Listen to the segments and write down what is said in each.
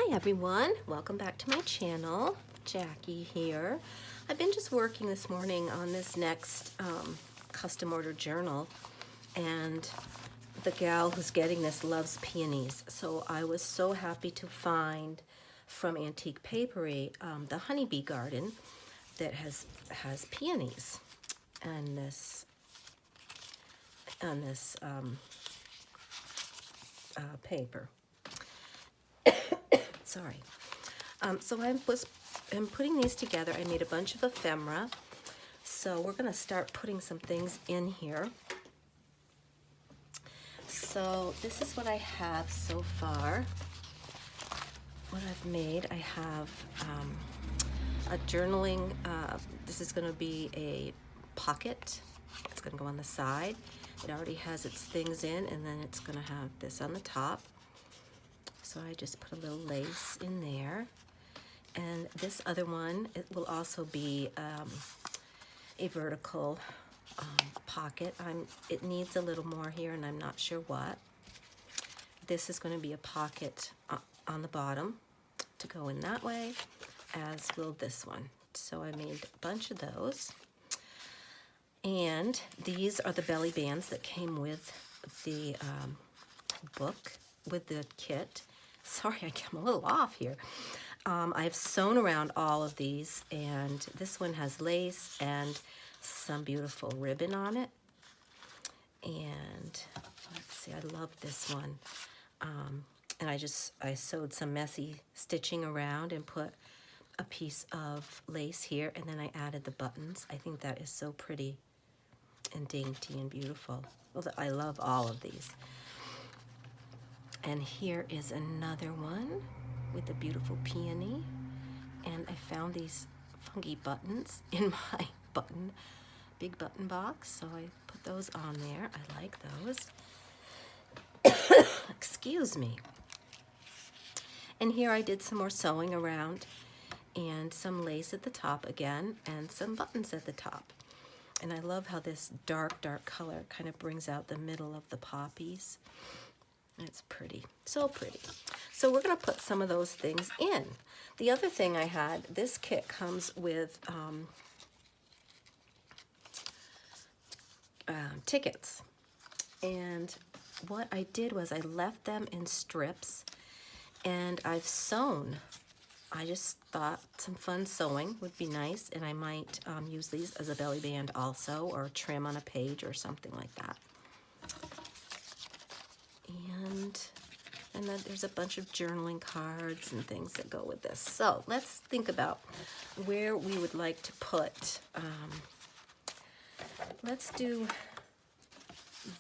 Hi everyone, welcome back to my channel. Jackie here. I've been just working this morning on this next custom order journal, and the gal who's getting this loves peonies. So I was so happy to find from Antique Papery the honeybee garden that has peonies and this paper. Sorry. So I'm putting these together. I made a bunch of ephemera. So we're going to start putting some things in here. So this is what I have so far. What I've made, I have a journaling. This is going to be a pocket. It's going to go on the side. It already has its things in, and then it's going to have this on the top. So I just put a little lace in there. And this other one, it will also be a vertical pocket. It needs a little more here, and I'm not sure what. This is going to be a pocket on the bottom to go in that way, as will this one. So I made a bunch of those. And these are the belly bands that came with the book, with the kit. Sorry, I'm a little off here. I've sewn around all of these, and this one has lace and some beautiful ribbon on it. And let's see, I love this one. And I sewed some messy stitching around and put a piece of lace here, and then I added the buttons. I think that is so pretty and dainty and beautiful. Well, I love all of these. And here is another one with a beautiful peony. And I found these funky buttons in my big button box, so I put those on there. I like those. Excuse me. And here I did some more sewing around, and some lace at the top again, and some buttons at the top. And I love how this dark color kind of brings out the middle of the poppies. It's pretty, so pretty. So we're going to put some of those things in. The other thing I had, this kit comes with tickets. And what I did was I left them in strips, and I've sewn. I just thought some fun sewing would be nice, and I might use these as a belly band also, or trim on a page or something like that. And then there's a bunch of journaling cards and things that go with this. So let's think about where we would like to put. Let's do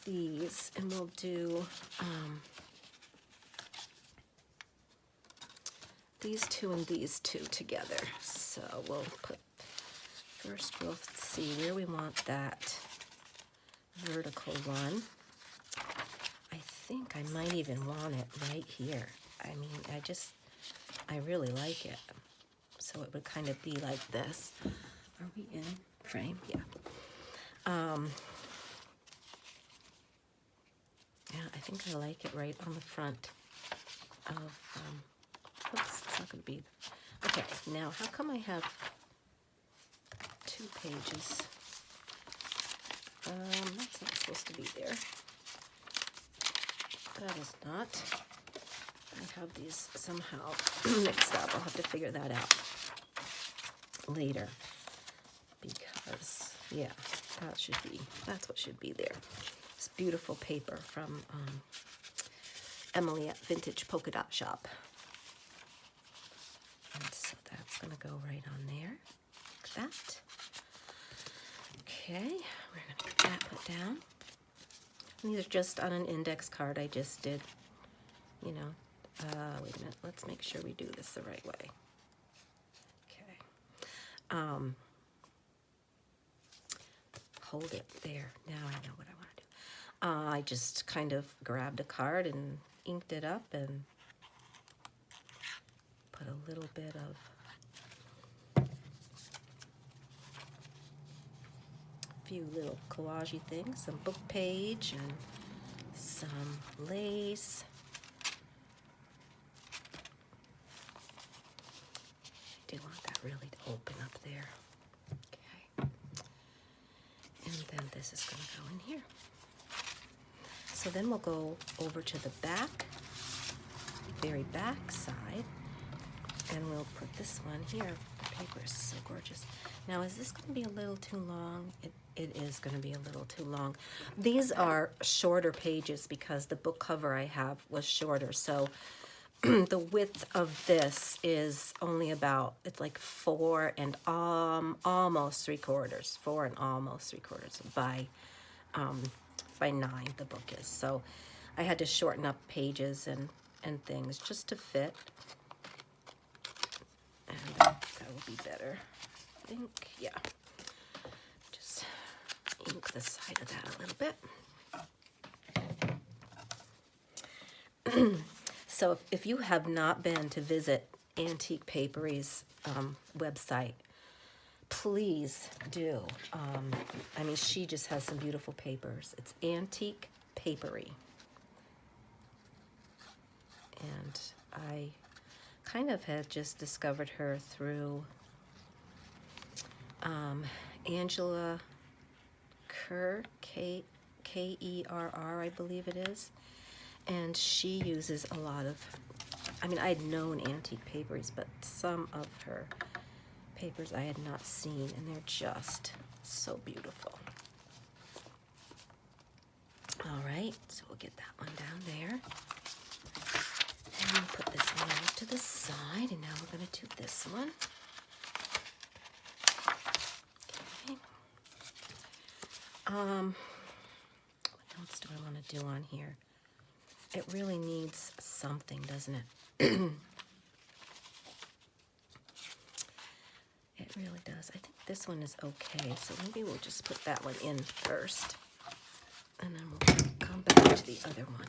these, and we'll do these two and these two together. So we'll put, first we'll see where we want that vertical one. I think I might even want it right here. I mean, I really like it. So it would kind of be like this. Are we in frame? Yeah. Yeah, I think I like it right on the front of, oops, it's not going to be, okay, now how come I have 2 pages? That's not supposed to be there. That is not. I have these somehow mixed up. I'll have to figure that out later, because, yeah, that's what should be there. This beautiful paper from Emily at Vintage Polka Dot Shop. And so that's going to go right on there, like that. Okay, we're going to get that put down. And these are just on an index card I just did, you know. Wait a minute, let's make sure we do this the right way. Okay. Hold it there. Now I know what I want to do. I just kind of grabbed a card and inked it up and put a little bit of few little collagey things, some book page and some lace. really open up there. Okay. And then this is going to go in here. So then we'll go over to the back, very back side, and we'll put this one here. The paper is so gorgeous. Now, is this going to be a little too long? It is going to be a little too long. These are shorter pages because the book cover I have was shorter. So the width of this is only about, it's like 4 and almost 3/4, 4 and almost 3/4 by 9 the book is. So I had to shorten up pages and things just to fit. And that will be better. I think, yeah. Just ink the side of that a little bit. So if you have not been to visit Antique Paperie's website, please do. I mean, she just has some beautiful papers. It's Antique Paperie. And I kind of had just discovered her through Angela Kerr, Kerr, I believe it is. And she uses a lot of, I mean, I had known Antique Paperies, but some of her papers I had not seen, and they're just so beautiful. All right, so we'll get that one down there. And we'll put this one off to the side, and now we're going to do this one. Okay. What else do I want to do on here? It really needs something, doesn't it? It really does. I think this one is okay, so maybe we'll just put that one in first, and then we'll come back to the other one.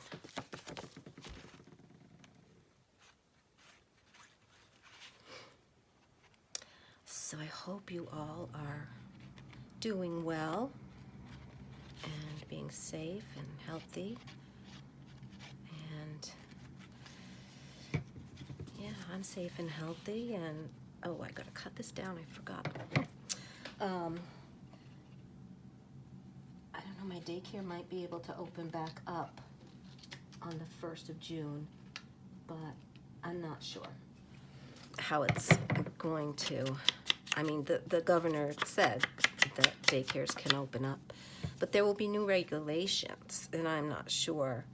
So I hope you all are doing well and being safe and healthy. And yeah, I'm safe and healthy. And oh, I gotta cut this down. I forgot. I don't know. My daycare might be able to open back up on the 1st of June, but I'm not sure how it's going to. I mean, the governor said that daycares can open up, but there will be new regulations, and I'm not sure,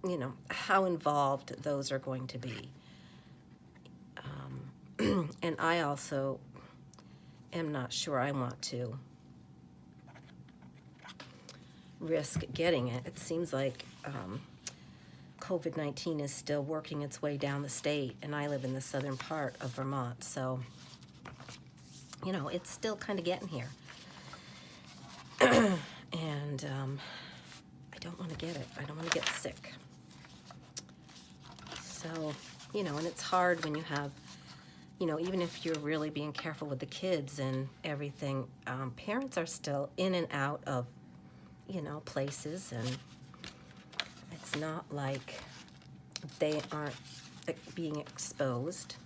you know, how involved those are going to be. And I also am not sure I want to risk getting it. It seems like COVID-19 is still working its way down the state, and I live in the southern part of Vermont, so you know, it's still kind of getting here. And I don't want to get it. I don't want to get sick. So, you know, and it's hard when you have, you know, even if you're really being careful with the kids and everything, parents are still in and out of, you know, places, and it's not like they aren't being exposed.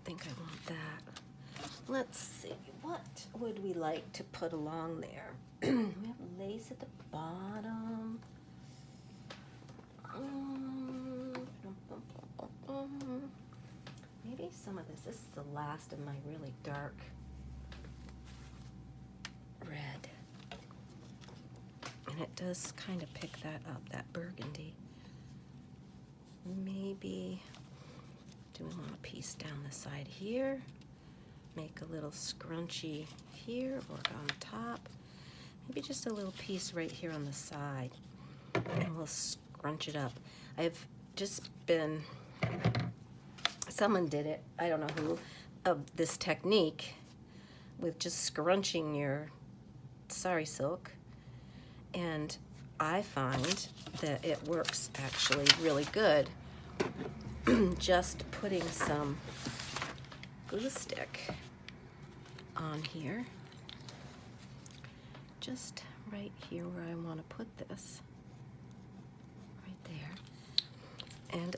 I think I want that. Let's see, what would we like to put along there? We have lace at the bottom. Maybe some of this. This is the last of my really dark red. And it does kind of pick that up, that burgundy. Maybe, do we want a piece down the side here? Make a little scrunchy here or on top. Maybe just a little piece right here on the side. And we'll scrunch it up. I've just been, someone did it, I don't know who, of this technique with just scrunching your sari silk. And I find that it works actually really good. Just putting some glue stick on here, just right here where I want to put this. And,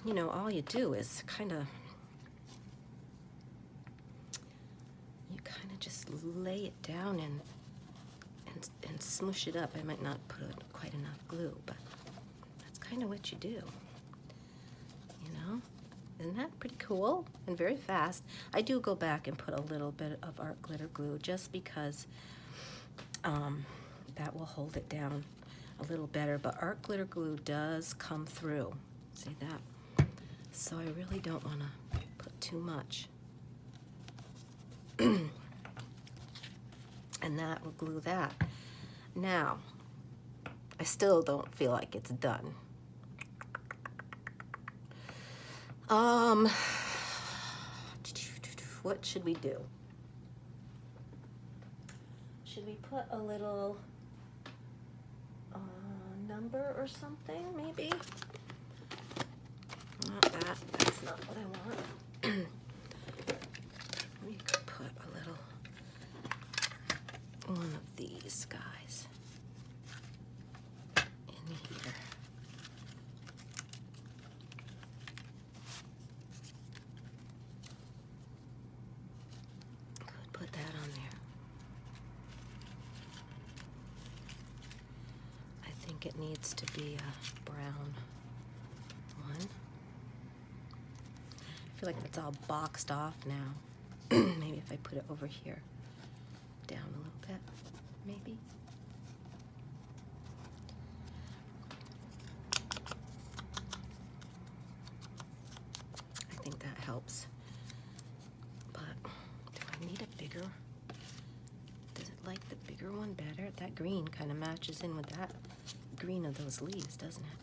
you know, all you do is kind of just lay it down and smoosh it up. I might not put quite enough glue, but that's kind of what you do. You know? Isn't that pretty cool? And very fast. I do go back and put a little bit of art glitter glue just because that will hold it down a little better. But art glitter glue does come through. See that? So I really don't want to put too much. And that will glue that. Now, I still don't feel like it's done. What should we do? Should we put a little number or something, maybe? Not that. That's not what I want. We could put a little one of these guys in here. Could put that on there. I think it needs to be a brown one. I feel like that's all boxed off now. Maybe if I put it over here, down a little bit, maybe. I think that helps. But do I need a bigger? Does it like the bigger one better? That green kind of matches in with that green of those leaves, doesn't it?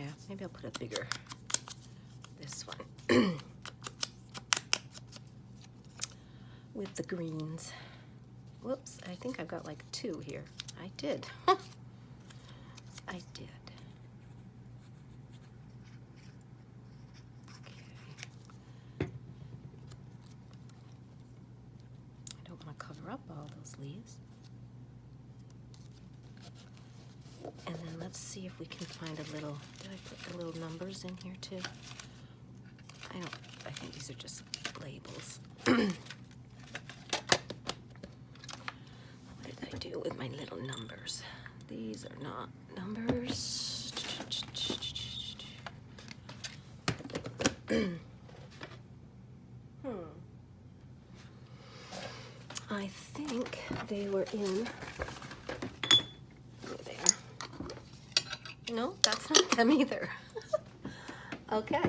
Yeah, maybe I'll put a bigger, this one. With the greens. Whoops, I think I've got like 2 here. I did. I did. Okay. I don't want to cover up all those leaves. And then let's see if we can find a little, did I put the little numbers in here too? I think these are just labels. Do with my little numbers. These are not numbers. I think they were in there. No, that's not them either. Okay,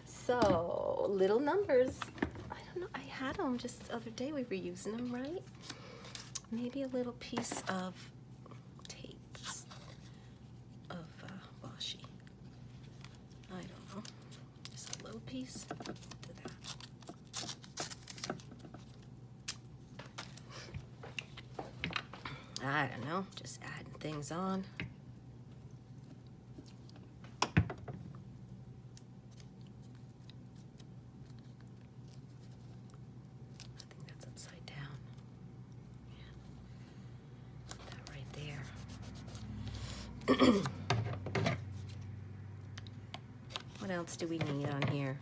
so little numbers. I don't know, I had them just the other day. We were using them, right? Maybe a little piece of tape, of washi. I don't know. Just a little piece. Do that. I don't know. Just adding things on. What else do we need on here?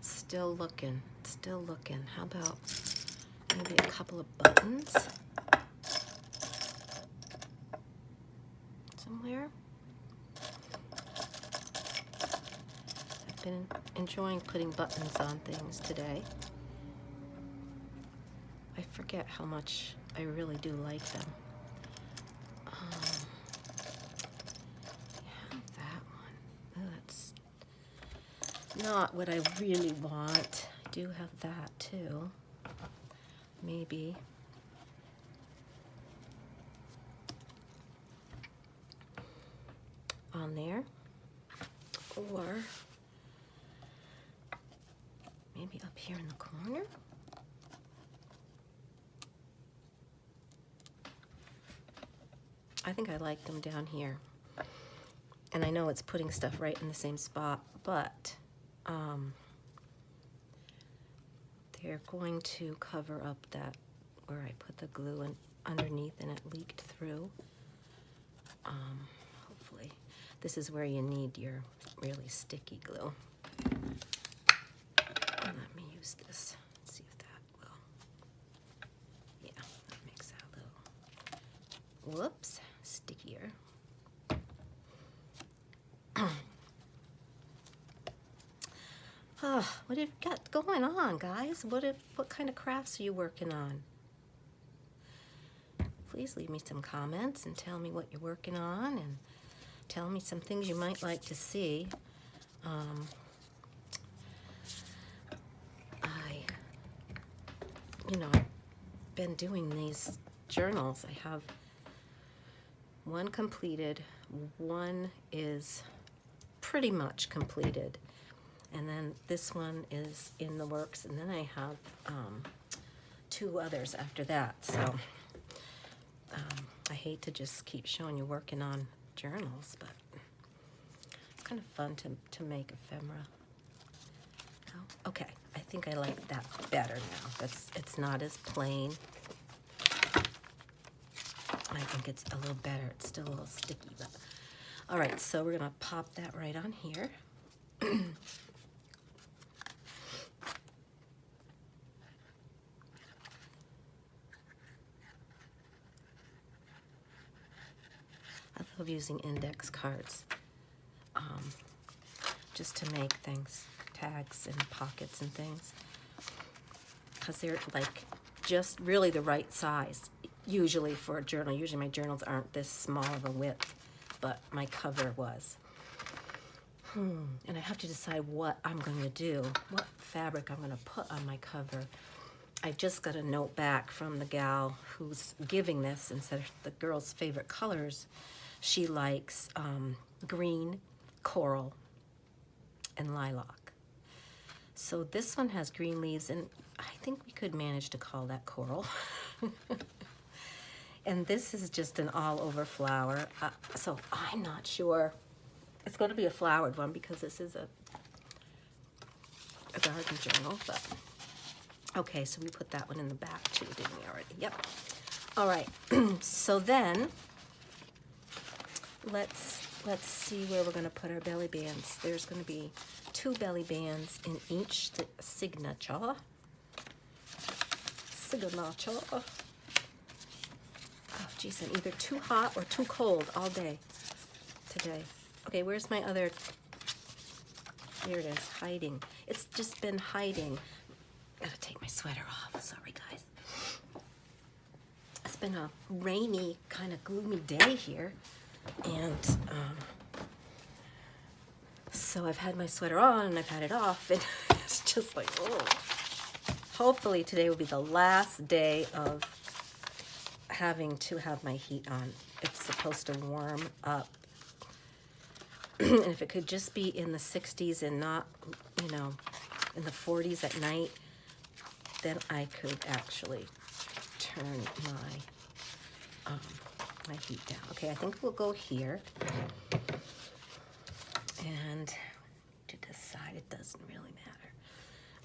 Still looking, still looking. How about maybe a couple of buttons somewhere? I've been enjoying putting buttons on things today. I forget how much I really do like them. Not what I really want. I do have that too. Maybe. On there. Or maybe up here in the corner. I think I like them down here. And I know it's putting stuff right in the same spot, but they're going to cover up that where I put the glue in underneath and it leaked through. Hopefully. This is where you need your really sticky glue. Let me use this. Let's see if that will. Yeah, that makes that a little, whoops, stickier. Oh, what have you got going on, guys? What kind of crafts are you working on? Please leave me some comments and tell me what you're working on, and tell me some things you might like to see. I've been doing these journals. I have one completed, one is pretty much completed, and then this one is in the works, and then I have 2 others after that. So I hate to just keep showing you working on journals, but it's kind of fun to make ephemera. Oh, okay, I think I like that better now. It's not as plain. I think it's a little better. It's still a little sticky, but all right, so we're gonna pop that right on here. I love using index cards just to make things, tags and pockets and things, because they're like just really the right size usually for a journal. Usually my journals aren't this small of a width, but my cover was. And I have to decide what I'm going to do, what fabric I'm going to put on my cover. I just got a note back from the gal who's giving this, and said the girl's favorite colors, she likes green, coral, and lilac. So this one has green leaves, and I think we could manage to call that coral. And this is just an all-over flower. So I'm not sure. It's going to be a flowered one because this is a garden journal. But okay, so we put that one in the back too, didn't we already? Yep. All right. So then let's see where we're going to put our belly bands. There's going to be 2 belly bands in each signature. Oh, geez, I'm either too hot or too cold all day today. Okay, where's my other? Here it is, hiding. It's just been hiding. Gotta take my sweater off. Sorry, guys. It's been a rainy, kind of gloomy day here, and so I've had my sweater on and I've had it off, and it's just like, oh. Hopefully today will be the last day of having to have my heat on. It's supposed to warm up. And if it could just be in the 60s and not, in the 40s at night, then I could actually turn my heat down. Okay, I think we'll go here. And to decide, it doesn't really matter.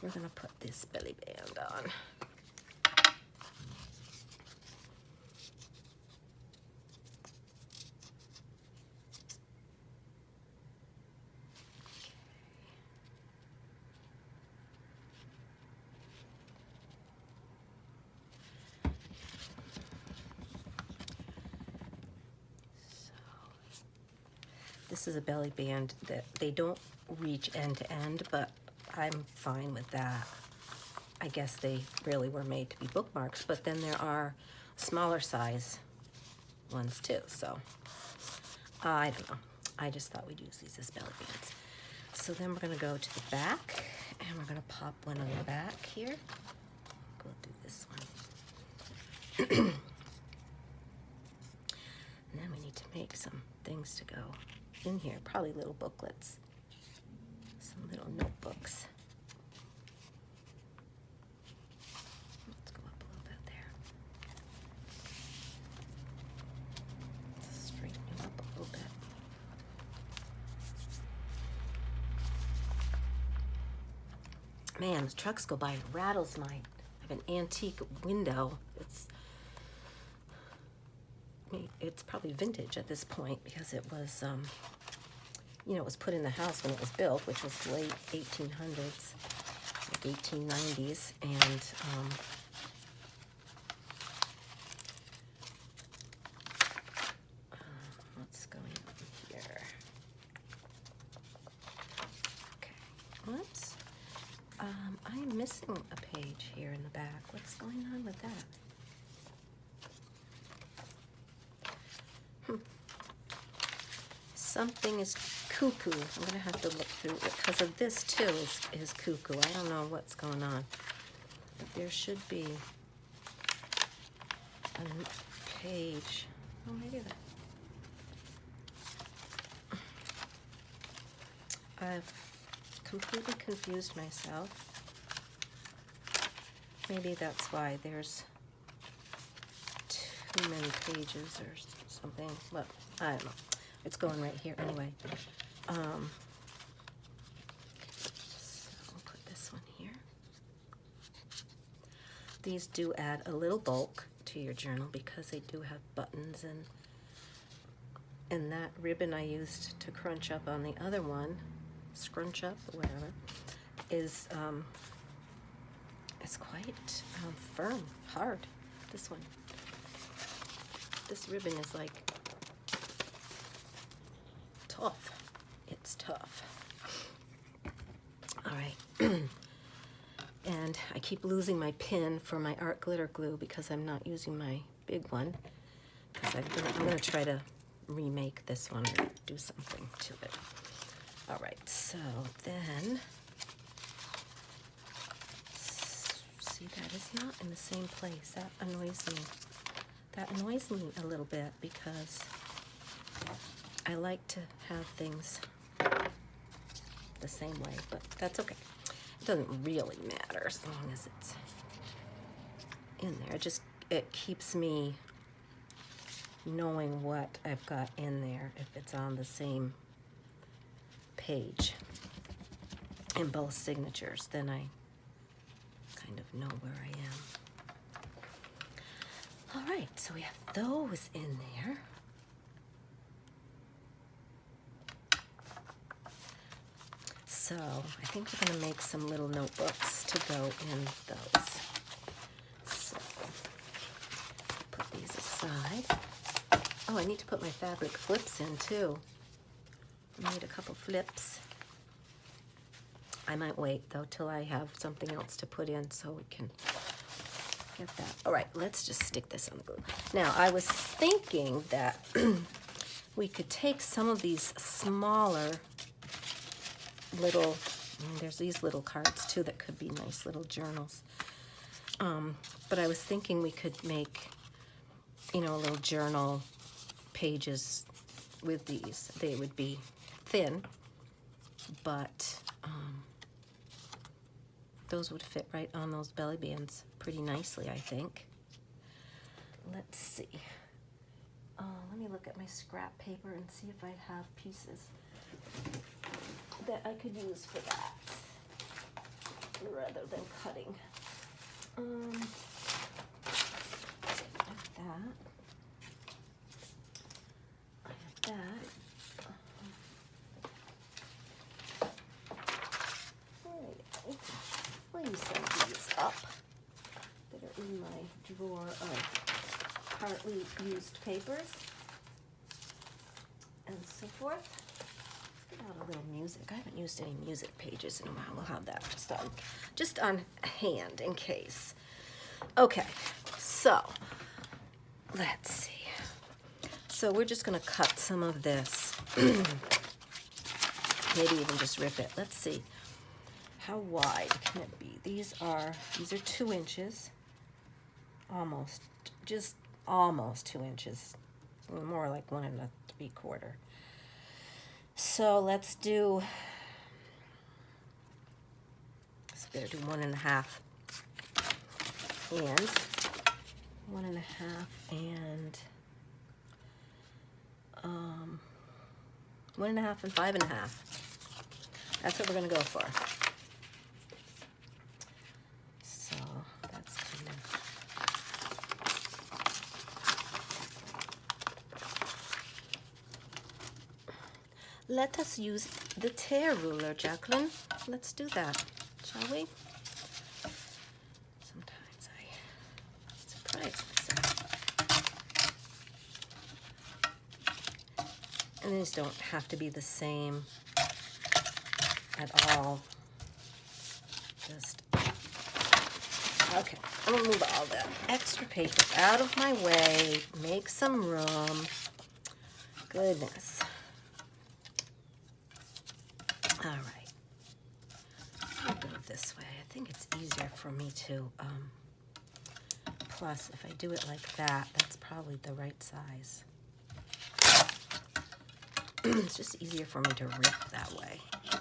We're gonna put this belly band on. This is a belly band that they don't reach end to end, but I'm fine with that. I guess they really were made to be bookmarks, but then there are smaller size ones too, so I don't know. I just thought we'd use these as belly bands. So then we're gonna go to the back, and we're gonna pop one on the back here. We'll do this one. And then we need to make some things to go in here, probably little booklets, some little notebooks. Let's go up a little bit there. Straighten it up a little bit. Man, the trucks go by and rattles my, I have an antique window. It's probably vintage at this point because it was you know, it was put in the house when it was built, which was late 1800s, like 1890s, and what's going on here? Okay, whoops. I'm missing a page here in the back. What's going on with that? Something is cuckoo. I'm going to have to look through it because of this too is cuckoo. I don't know what's going on. But there should be a page. Oh, maybe that. I've completely confused myself. Maybe that's why there's too many pages or something. Well, I don't know. It's going right here anyway. So I'll put this one here. These do add a little bulk to your journal because they do have buttons, and that ribbon I used to crunch up on the other one, scrunch up or whatever, is it's quite firm, hard. This one. This ribbon is like tough. It's tough. All right. And I keep losing my pin for my art glitter glue because I'm not using my big one. Because I'm going to try to remake this one or do something to it. All right. So then, see, that is not in the same place. That annoys me. That annoys me a little bit because I like to have things the same way, but that's okay. It doesn't really matter as long as it's in there. It keeps me knowing what I've got in there if it's on the same page in both signatures. Then I kind of know where I am. All right, so we have those in there. So I think we're going to make some little notebooks to go in those. So put these aside. Oh, I need to put my fabric flips in too. I need a couple flips. I might wait though till I have something else to put in so we can get that. All right, let's just stick this on the glue. Now, I was thinking that we could take some of these smaller little, there's these little cards too that could be nice little journals. But I was thinking we could make, you know, a little journal pages with these. They would be thin, but those would fit right on those belly bands pretty nicely, I think. Let's see. Let me look at my scrap paper and see if I have pieces that I could use for that rather than cutting. Like that. I have that. There we go. Let me set these up that are in my drawer of partly used papers and so forth. Out a little music. I haven't used any music pages in a while. We'll have that just on hand in case. Okay, so let's see. So we're just going to cut some of this. Maybe even just rip it. Let's see. How wide can it be? These are 2 inches. Almost, just almost 2 inches. More like 1 3/4. So let's do, so better do 1 1/2 and 1 1/2 and 1 1/2 and 5 1/2. That's what we're going to go for. So that's kind of, let us use the tear ruler, Jacqueline. Let's do that, shall we? Sometimes I surprise myself. And these don't have to be the same at all. Just, okay, I'm gonna move all that extra paper out of my way, make some room. Goodness. All right, I'll go this way. I think it's easier for me to, plus if I do it like that, that's probably the right size. It's just easier for me to rip that way. It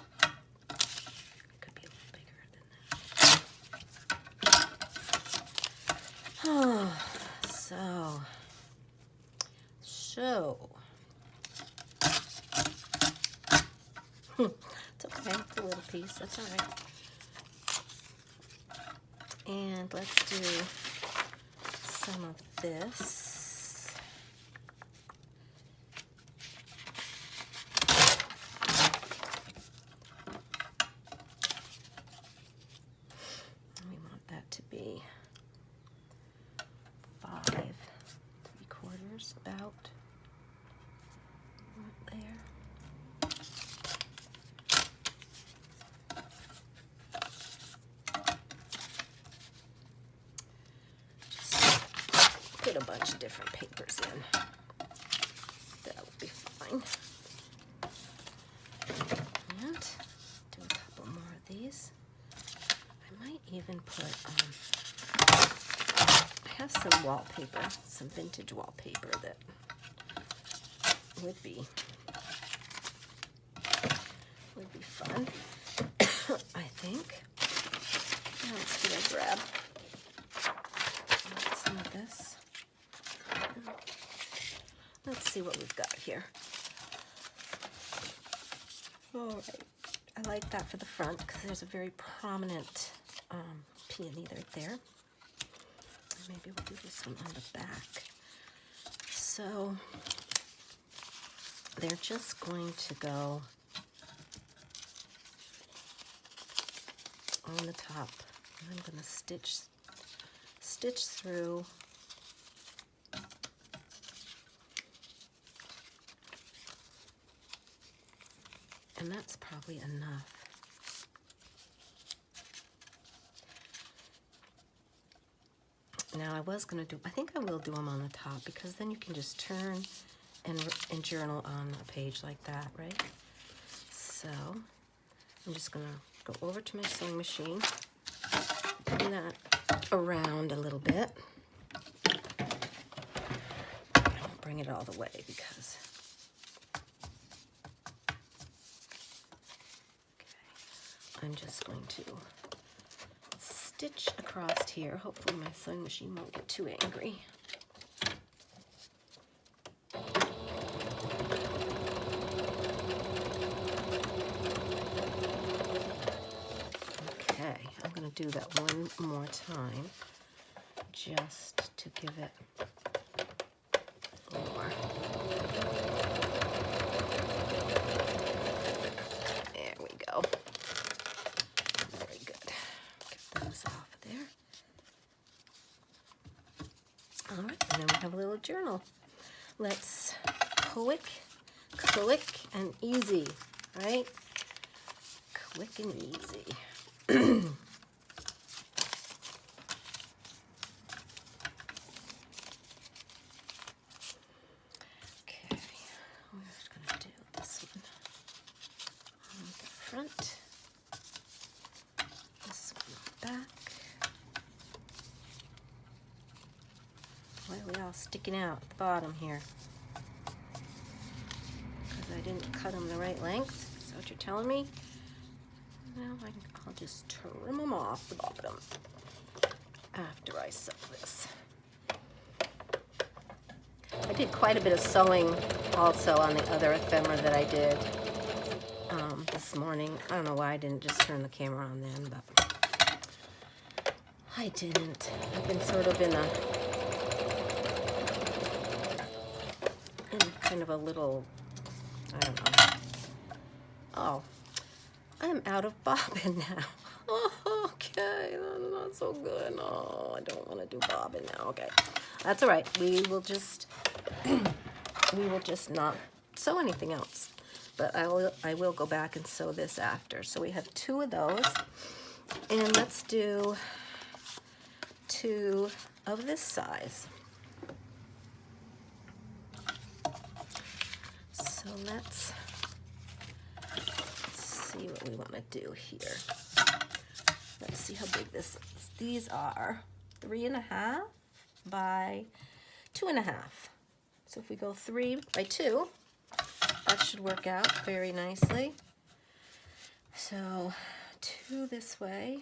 could be a little bigger than that. Oh, so. It's okay, it's a little piece, that's all right. And let's do some of this. We want that to be 5 3/4 about right there. Put a bunch of different papers in. That will be fine. And do a couple more of these. I might even put, I have some wallpaper, some vintage wallpaper that would be fun, I think. Now let's see what I grab. Some of this. Let's see what we've got here. All right, I like that for the front because there's a very prominent peony right there. Maybe we'll do this one on the back. So they're just going to go on the top. I'm going to stitch through. And that's probably enough. Now I was going to do, I think I will do them on the top because then you can just turn and journal on a page like that, right? So I'm just going to go over to my sewing machine, turn that around a little bit. I won't bring it all the way because I'm just going to stitch across here. Hopefully my sewing machine won't get too angry. Okay, I'm going to do that one more time just to give it more. There we go. Very good. Get those off of there. All right, and then we have a little journal. Let's quick and easy, right? Quick and easy. Okay, we're just going to do this one on the front, this one on the back. Why are we all sticking out at the bottom here? Because I didn't cut them the right length? Is that what you're telling me? Now I'll just trim them off the bottom after I sew this. I did quite a bit of sewing also on the other ephemera that I did this morning. I don't know why I didn't just turn the camera on then, but I didn't. I've been sort of in kind of a little, I don't know, Oh, I am out of bobbin now. Oh, okay, that's not so good. Oh, I don't want to do bobbin now. Okay, that's all right. We will just not sew anything else. But I will go back and sew this after. So we have 2 of those, and let's do 2 of this size. So let's see what we want to do here. Let's see how big this is. These are 3.5 by 2.5. So if we go 3 by 2, that should work out very nicely. So 2 this way.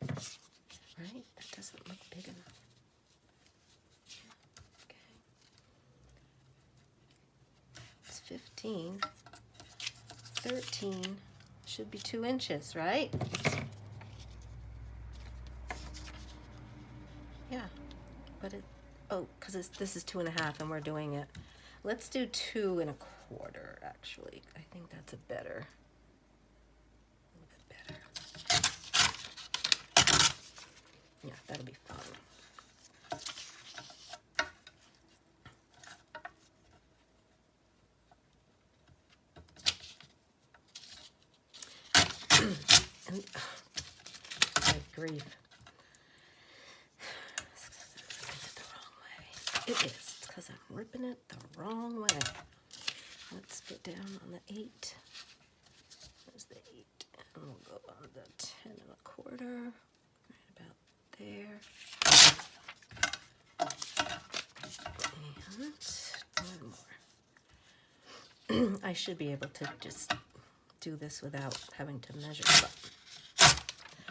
Right? That doesn't look big enough. Okay. It's 15. 13 should be 2 inches, right? Yeah, but because this is 2.5 and we're doing it. Let's do 2 1/4, actually. I think that's a little bit better. Yeah, that'll be fun. And, my grief. It is. It's because I'm ripping it the wrong way. Let's get down on the 8. There's the 8. And we'll go on the 10 1/4. Right about there. And 1 more. I should be able to just do this without having to measure, but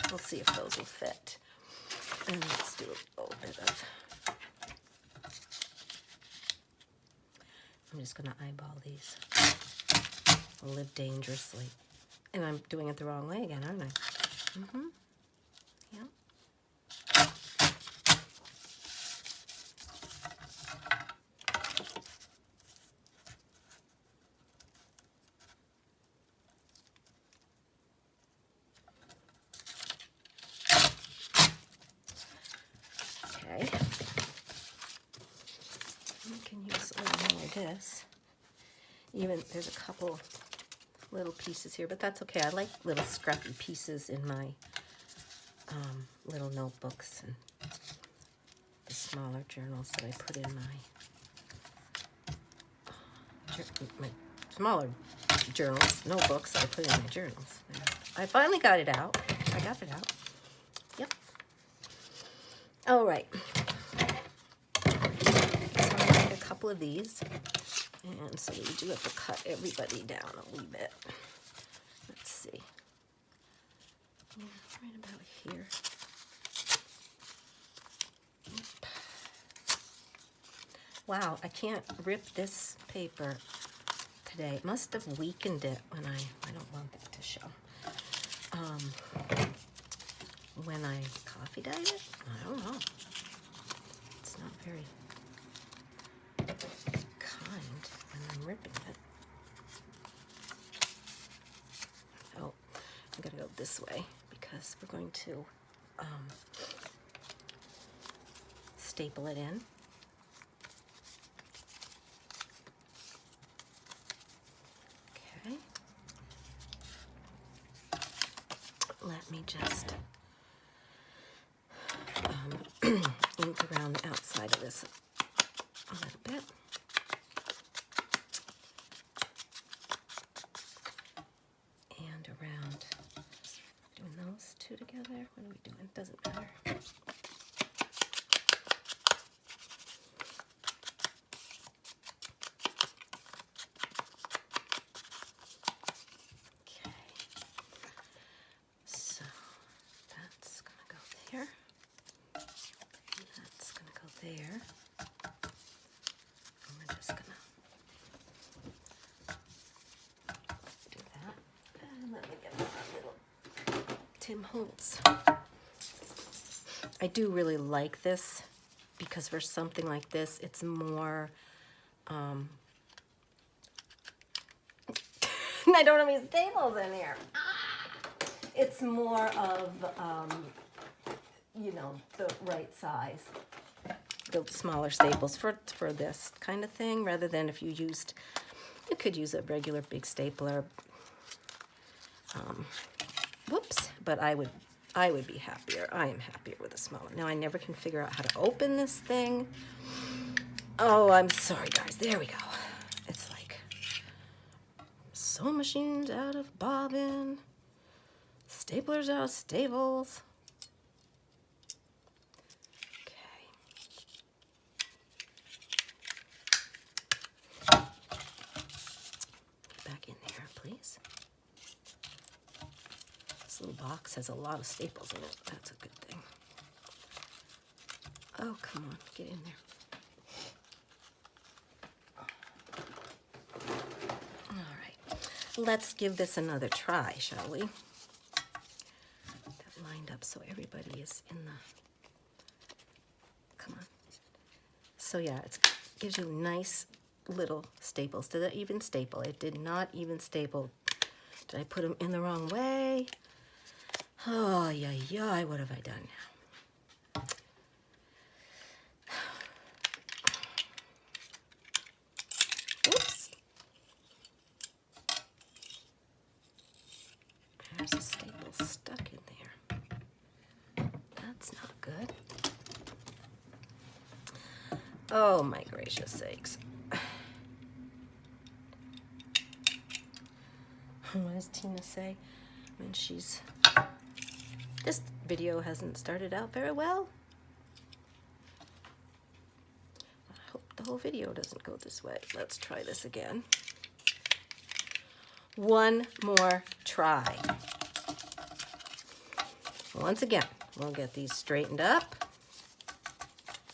we'll see if those will fit. And let's do a little bit of... I'm just going to eyeball these. I'll live dangerously. And I'm doing it the wrong way again, aren't I? Mm-hmm. Yeah. Okay. We can use a little more of this. Even there's a couple little pieces here, but that's okay. I like little scrappy pieces in my little notebooks and the smaller journals that I put in my smaller journals, notebooks that I put in my journals. I finally got it out. I got it out. Yep. All right. So I'm going to make a couple of these. And so we do have to cut everybody down a wee bit. Let's see. Yeah, right about here. Yep. Wow, I can't rip this paper today. It must have weakened it when I don't want that to show. When I coffee dyed it? I don't know. It's not very kind when I'm ripping it. Oh, I'm gonna go this way because we're going to staple it in. Okay. Let me just ink around the outside of this a little bit. And around, doing those 2 together. What are we doing? Doesn't matter. Okay. So that's gonna go there. That's gonna go there. And we're just gonna do that. And let me get my little Tim Holtz. I do really like this because for something like this, it's more I don't have any staples in here. It's more of, you know, the right size. The smaller staples for this kind of thing, rather than if you could use a regular big stapler. Whoops, but I would be happier. I am happier with a smaller. Now I never can figure out how to open this thing. Oh, I'm sorry guys, there we go. It's like sewing machines out of bobbin, staplers out of staples. Back in there, please. This little box has a lot of staples in it. That's a good thing. Oh, come on, get in there. All right, let's give this another try, shall we? That lined up so everybody is in the, come on. So yeah, it gives you nice little staples. Did that even staple? It did not even staple. Did I put them in the wrong way? Oh, yeah, what have I done now? Oops. There's a staple stuck in there. That's not good. Oh, my gracious sakes. What does Tina say when she's... This video hasn't started out very well. I hope the whole video doesn't go this way. Let's try this again. One more try. Once again, we'll get these straightened up.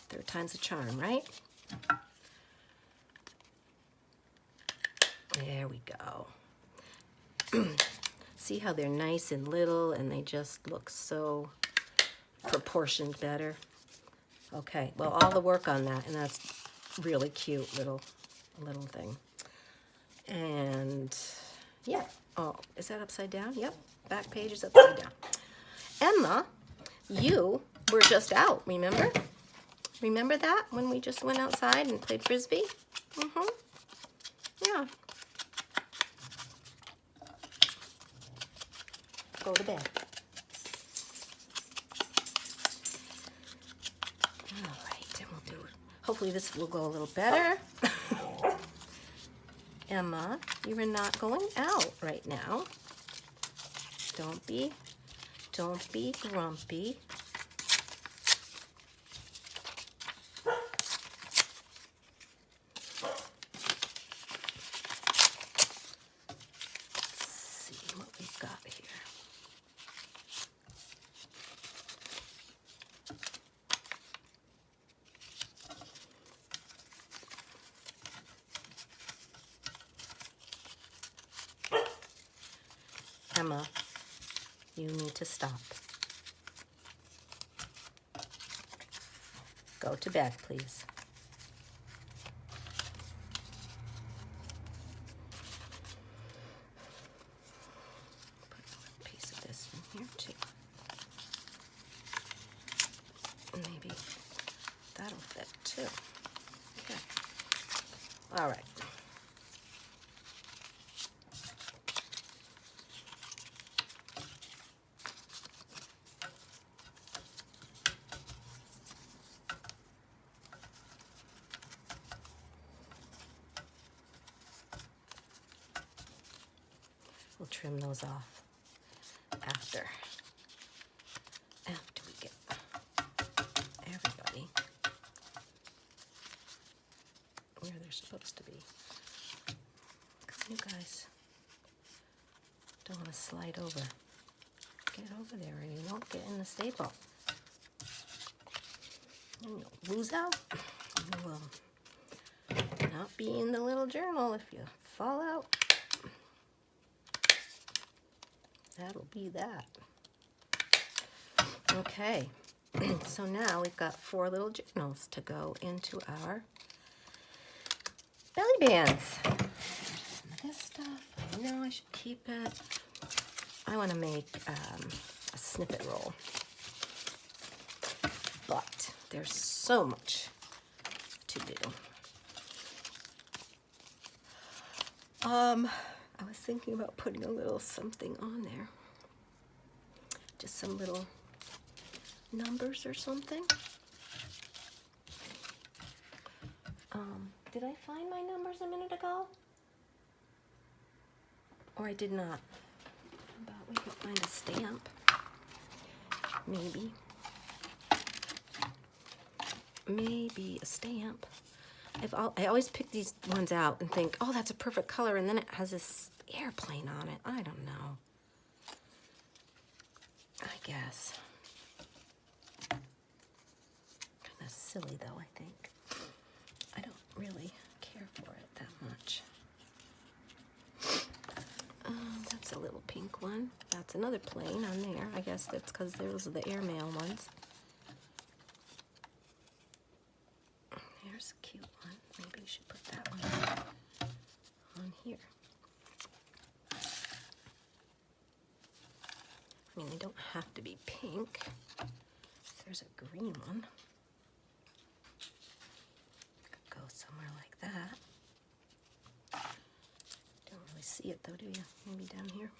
Third time's a charm, right? There we go. See how they're nice and little and they just look so proportioned better? Okay, well, all the work on that, and that's really cute little thing. And yeah, oh, is that upside down? Yep, back page is upside down. Emma, you were just out, remember? Remember that when we just went outside and played Frisbee? Yeah. Go to bed. All right, and we'll do it. Hopefully this will go a little better. Emma, you are not going out right now. Don't be grumpy. Emma, you need to stop. Go to bed, please. Put a piece of this in here too. Maybe that'll fit too. Okay. All right. We'll trim those off after we get everybody where they're supposed to be. Come on, you guys. Don't want to slide over. Get over there and you won't get in the staple. And you'll lose out. You will not be in the little journal if you fall out. That'll be that. Okay, so now we've got 4 little journals to go into our belly bands. Some of this stuff, a no, I should keep it. I want to make a snippet roll. But there's so much to do. I was thinking about putting a little something on there. Just some little numbers or something. Did I find my numbers a minute ago? Or I did not. But we could find a stamp. Maybe. Maybe a stamp. I always pick these ones out and think, oh, that's a perfect color, and then it has this airplane on it. I don't know. I guess. Kind of silly, though, I think. I don't really care for it that much. That's a little pink one. That's another plane on there. I guess that's because those are the airmail ones. Here's a cute one. Maybe we should put that one on here. I mean, they don't have to be pink. There's a green one. Could go somewhere like that. Don't really see it though, do you? Maybe down here.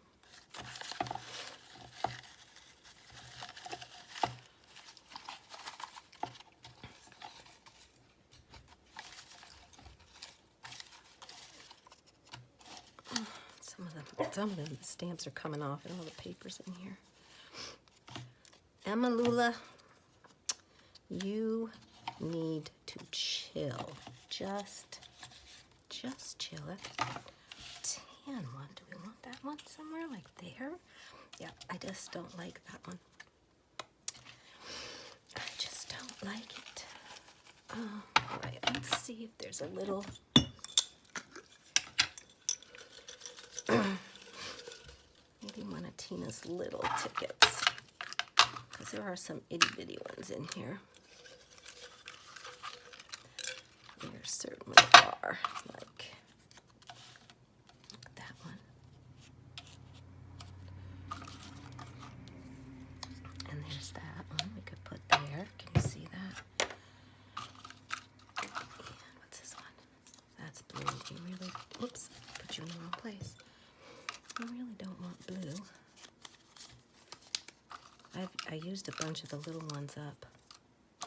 Some of the stamps are coming off and all the papers in here. Emma Lula, you need to chill. Just chill. That's a tan one. Do we want that one somewhere like there? Yeah, I just don't like that one. I just don't like it. All right, let's see if there's a little... Maybe one of Tina's little tickets, because there are some itty-bitty ones in here. There certainly are, like that one. And there's that one we could put there. Can you see that? And what's this one? That's blue. You really, oops, put you in the wrong place. I really don't want blue. I used a bunch of the little ones up.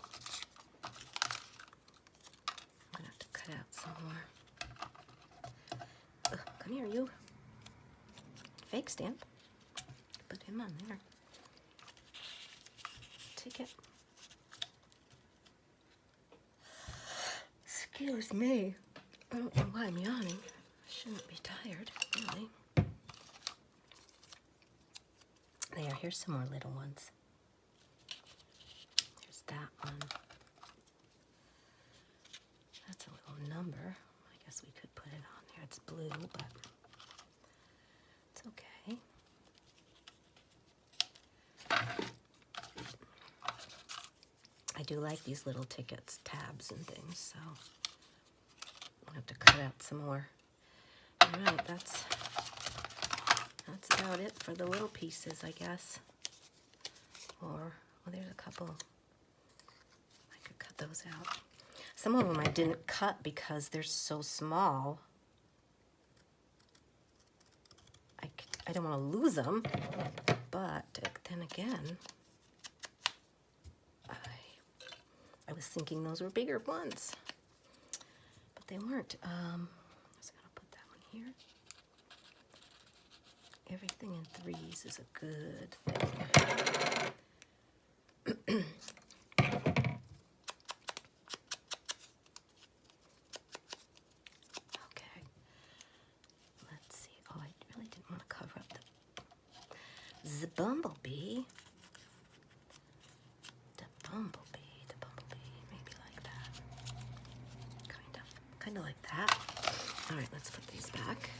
I'm gonna have to cut out some more. Ugh, come here, you. Fake stamp. Put him on there. Take it. Excuse me. I don't know why I'm yawning. I shouldn't be tired, really. There, here's some more little ones. There's that one. That's a little number. I guess we could put it on there. It's blue, but it's okay. I do like these little tickets, tabs and things, so I'll have to cut out some more. All right, that's about it for the little pieces, I guess. Or, well, there's a couple. I could cut those out. Some of them I didn't cut because they're so small. I don't want to lose them, but then again, I was thinking those were bigger ones, but they weren't. I'm just gonna put that one here. Everything in threes is a good thing. Okay. Let's see. Oh, I really didn't want to cover up the bumblebee. The bumblebee. Maybe like that. Kind of like that. All right, let's put these back.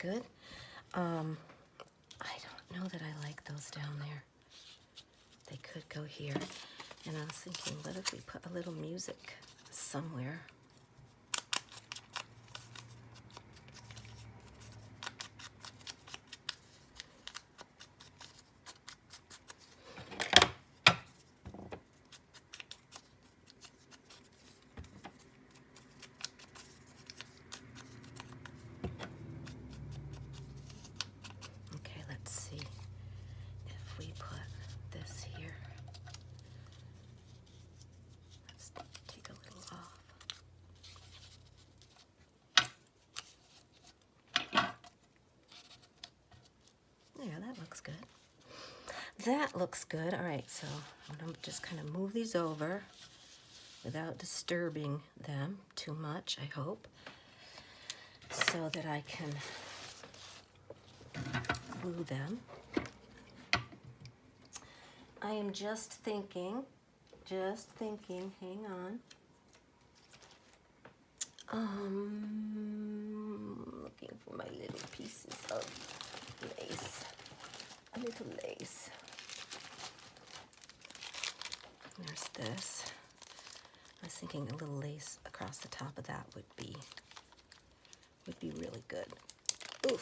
good. I don't know that I like those down there. They could go here. And I was thinking, what if we put a little music somewhere? Okay, let's see if we put this here. Let's take a little off. Yeah, that looks good. That looks good. All right, so I'm gonna just kind of move these over without disturbing them too much, I hope, so that I can glue them. I am just thinking, hang on. Looking for my little pieces of lace. A little lace. There's this. I was thinking a little lace across the top of that would be really good. Ooh.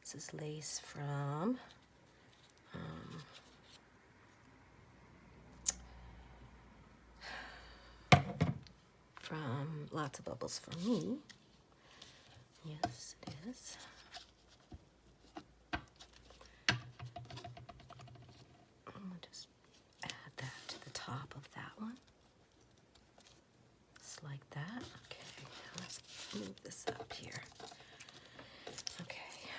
This is lace from Lots of Bubbles for Me. Yes, it is. I'll just add that to the top of that one. Just like that. Okay, now let's move this up here. Okay,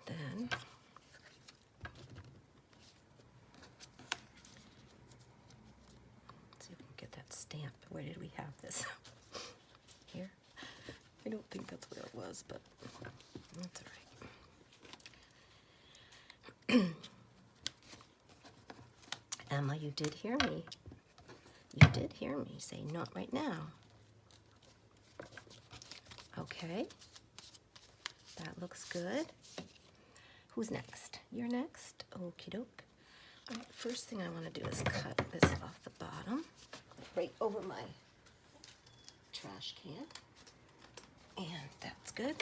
then let's see if we can get that stamp. Where did we have this? Here? I don't think that's where it was, but that's all right. Emma, you did hear me. You did hear me say not right now. Okay. That looks good. Who's next? You're next. Okie doke. All right, first thing I want to do is cut this off the bottom, right over my trash can. And that's good.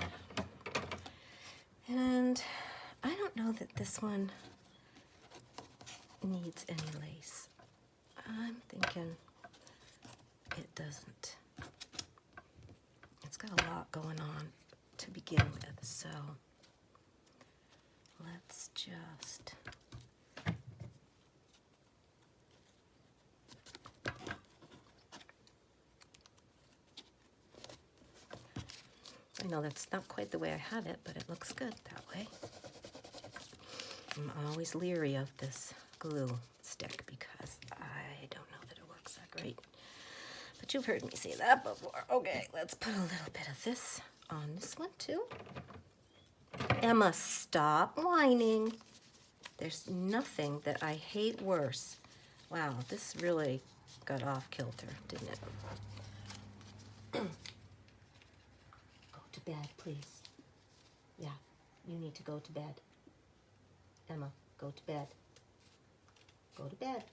And I don't know that this one needs any lace. I'm thinking it doesn't. It's got a lot going on to begin with, so let's just I know that's not quite the way I had it, but it looks good that way. I'm always leery of this glue stick because I don't know that it works that great. But you've heard me say that before. Okay, let's put a little bit of this on this one too. Emma, stop whining. There's nothing that I hate worse. Wow, this really got off kilter, didn't it? Go to bed, please. Yeah, you need to go to bed. Emma, go to bed. Go to bed.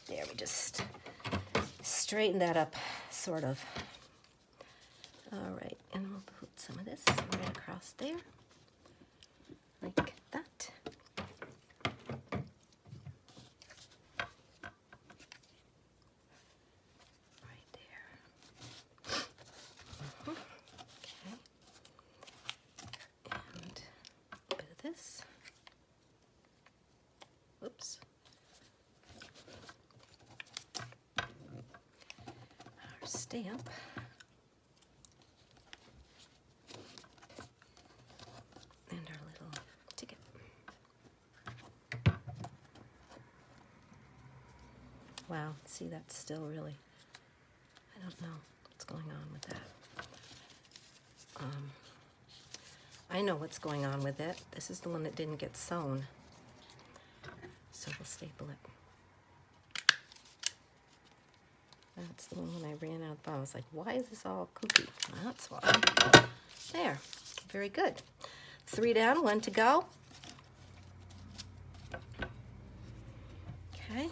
There, we just straighten that up, sort of. All right, and we'll put some of this right across there, like that. Right there. Okay. And a bit of this. Whoops. Our stamp. And our little ticket. Wow, see, that's still really, I don't know what's going on with that. I know what's going on with it. This is the one that didn't get sewn. So we'll staple it. That's the one when I ran out of bottle. I was like, why is this all kooky? That's why. There. Very good. 3 down, 1 to go. Okay.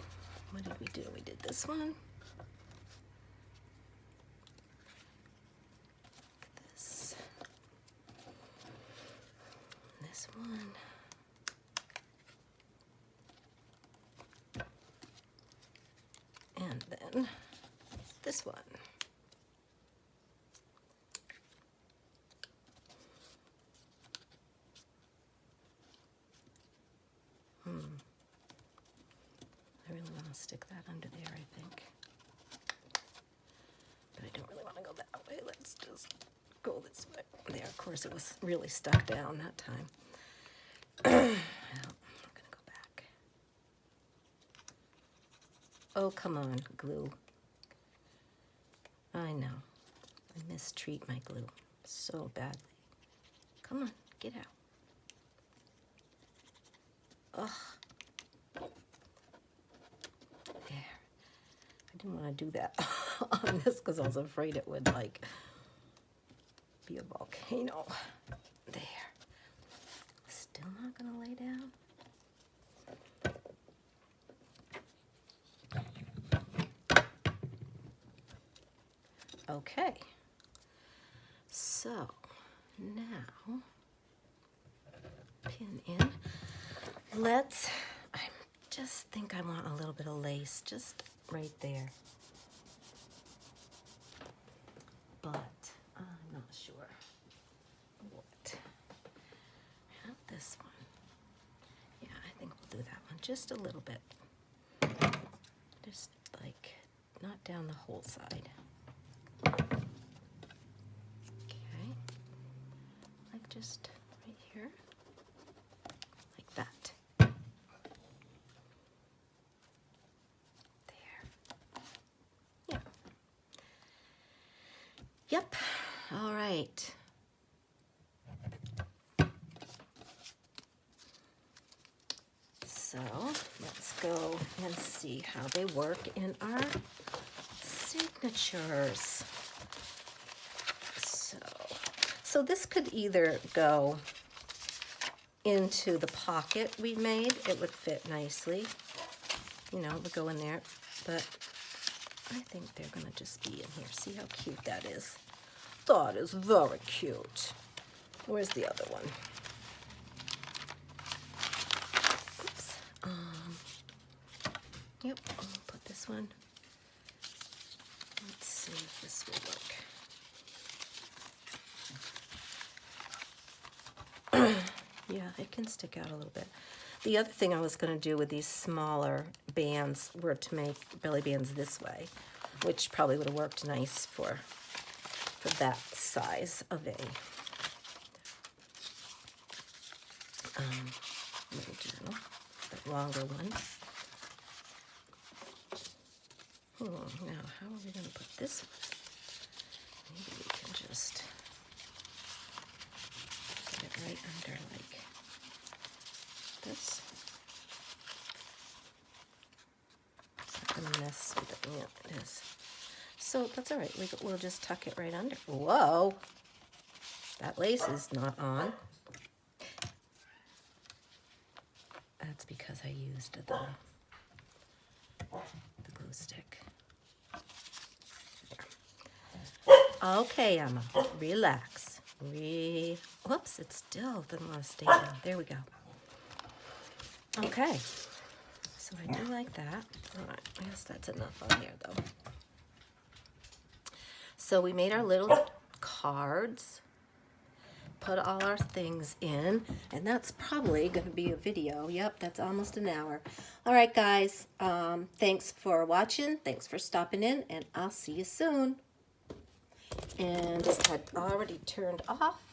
What did we do? We did this one. Look at this. This one. And then this one. I really want to stick that under there, I think. But I don't really want to go that way. Let's just go this way. There, of course, it was really stuck down that time. Well, I'm going to go back. Oh, come on, glue. I know. I mistreat my glue so badly. Come on, get out. Ugh. There. I didn't want to do that on this because I was afraid it would, like, be a volcano. There. Still not going to lay down. Okay. So, now, pin in. I just think I want a little bit of lace just right there. But I'm not sure what. Not this one. Yeah, I think we'll do that one just a little bit. Just like, not down the whole side. Okay. Like just right here. Like that. Yeah. Yep. All right. So let's go and see how they work in our signatures. So this could either go into the pocket we made. It would fit nicely. You know, it would go in there. But I think they're going to just be in here. See how cute that is? That is very cute. Where's the other one? Oops. Yep, I'll put this one. Let's see if this will work. Yeah, it can stick out a little bit. The other thing I was going to do with these smaller bands were to make belly bands this way, which probably would have worked nice for that size of a little journal, that longer one. Now, how are we going to put this one? Maybe we can just put it right under like this. It's not going to mess with it. Yeah, it is. So that's all right. We'll just tuck it right under. Whoa! That lace is not on. That's because I used the glue stick. There. Okay, Emma. Relax. Whoops, it still doesn't want to stay down. There we go. Okay. So I do like that. All right, I guess that's enough on there, though. So we made our little cards, put all our things in, and that's probably going to be a video. Yep, that's almost an hour. All right, guys, thanks for watching. Thanks for stopping in, and I'll see you soon. And this had already turned off.